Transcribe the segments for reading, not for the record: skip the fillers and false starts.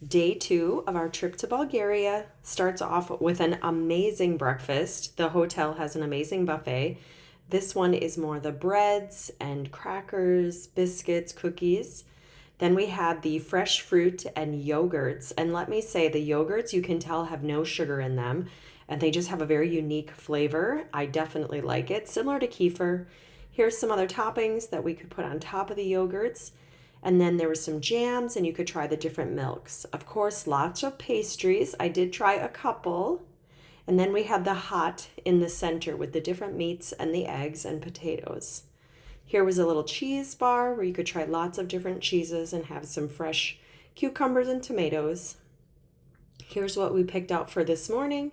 Day 2 of our trip to Bulgaria starts off with an amazing breakfast. The hotel has an amazing buffet. This one is more the breads and crackers, biscuits, cookies. Then we had the fresh fruit and yogurts. And let me say, the yogurts you can tell have no sugar in them, and they just have a very unique flavor. I definitely like it, similar to kefir. Here's some other toppings that we could put on top of the yogurts. And then there were some jams, and you could try the different milks. Of course, lots of pastries. I did try a couple. And then we had the hot in the center with the different meats and the eggs and potatoes. Here was a little cheese bar where you could try lots of different cheeses and have some fresh cucumbers and tomatoes. Here's what we picked out for this morning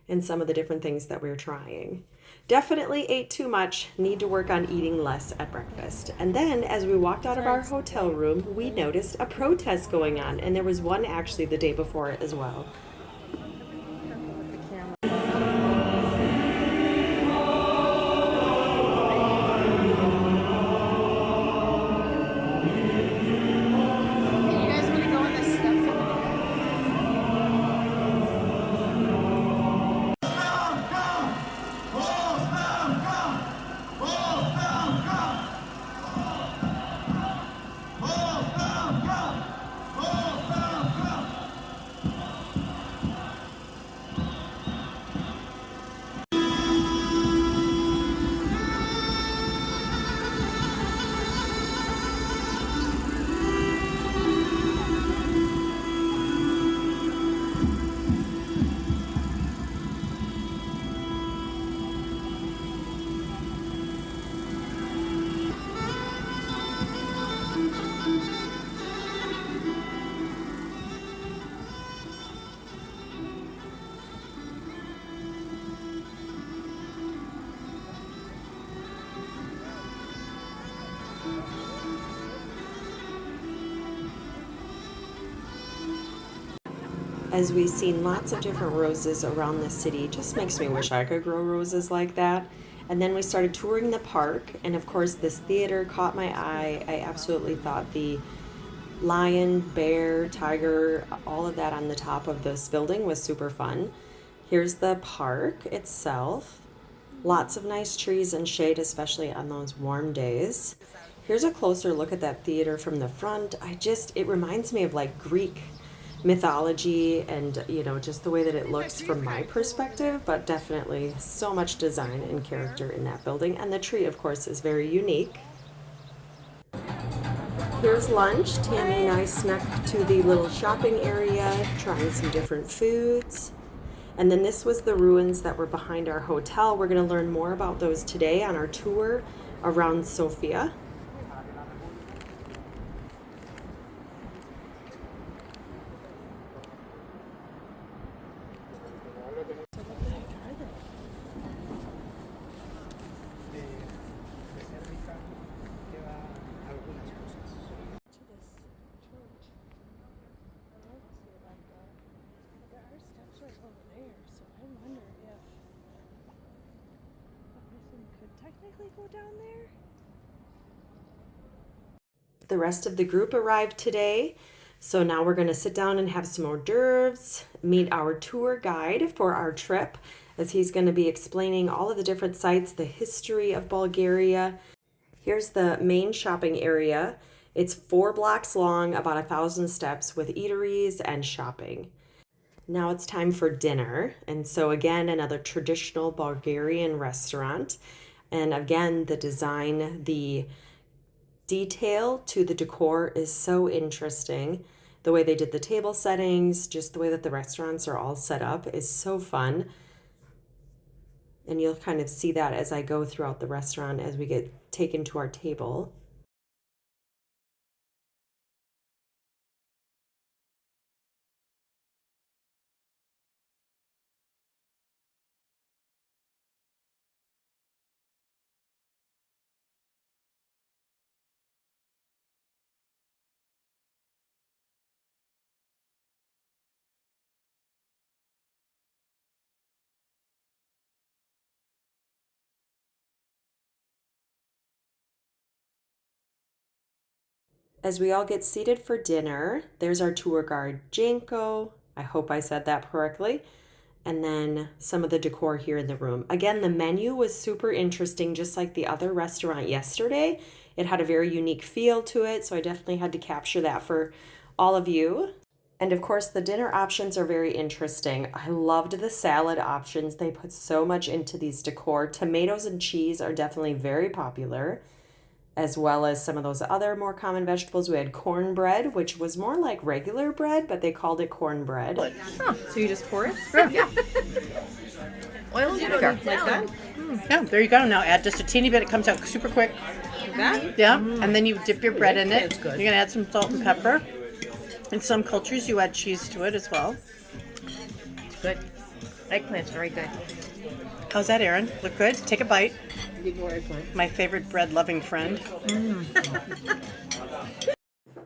and some of the different things that we're trying. Definitely ate too much, need to work on eating less at breakfast. And then as we walked out of our hotel room, we noticed a protest going on, and there was one actually the day before it as well. As we've seen lots of different roses around the city, just makes me wish I could grow roses like that. And then we started touring the park, and of course this theater caught my eye. I absolutely thought the lion, bear, tiger, all of that on the top of this building was super fun. Here's the park itself. Lots of nice trees and shade, especially on those warm days. Here's a closer look at that theater from the front. It reminds me of like Greek mythology and, just the way that it looks from my perspective, but definitely so much design and character in that building. And the tree, of course, is very unique. Here's lunch. Tammy and I snuck to the little shopping area, trying some different foods. And then this was the ruins that were behind our hotel. We're going to learn more about those today on our tour around Sophia. Technically go down there. The rest of the group arrived today, so now we're going to sit down and have some hors d'oeuvres, meet our tour guide for our trip, as he's going to be explaining all of the different sites, the history of Bulgaria. Here's the main shopping area. It's 4 blocks long, about 1,000 steps with eateries and shopping. Now it's time for dinner, and so again, another traditional Bulgarian restaurant. And again, the design, the detail to the decor is so interesting. The way they did the table settings, just the way that the restaurants are all set up is so fun. And you'll kind of see that as I go throughout the restaurant as we get taken to our table. As we all get seated for dinner, there's our tour guide, Janko. I hope I said that correctly. And then some of the decor here in the room. Again, the menu was super interesting, just like the other restaurant yesterday. It had a very unique feel to it, so I definitely had to capture that for all of you. And of course, the dinner options are very interesting. I loved the salad options. They put so much into these decor. Tomatoes and cheese are definitely very popular, as well as some of those other more common vegetables. We had cornbread, which was more like regular bread, but they called it cornbread. Huh. So you just pour it? Yeah. Oil and vinegar. Like that? Yeah, there you go. Now add just a teeny bit. It comes out super quick. Like that? Yeah, and then you dip your bread in it. That's good. You're going to add some salt and pepper. In some cultures, you add cheese to it as well. It's good. Eggplant's very good. How's that, Erin? Look good? Take a bite. Need more eggplant. My favorite bread-loving friend.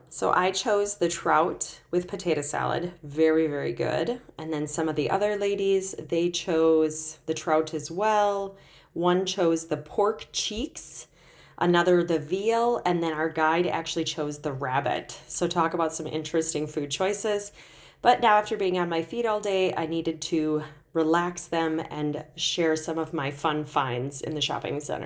So I chose the trout with potato salad. Very, very good. And then some of the other ladies, they chose the trout as well. One chose the pork cheeks, another the veal, and then our guide actually chose the rabbit. So talk about some interesting food choices. But now after being on my feet all day, I needed to relax them and share some of my fun finds in the shopping center.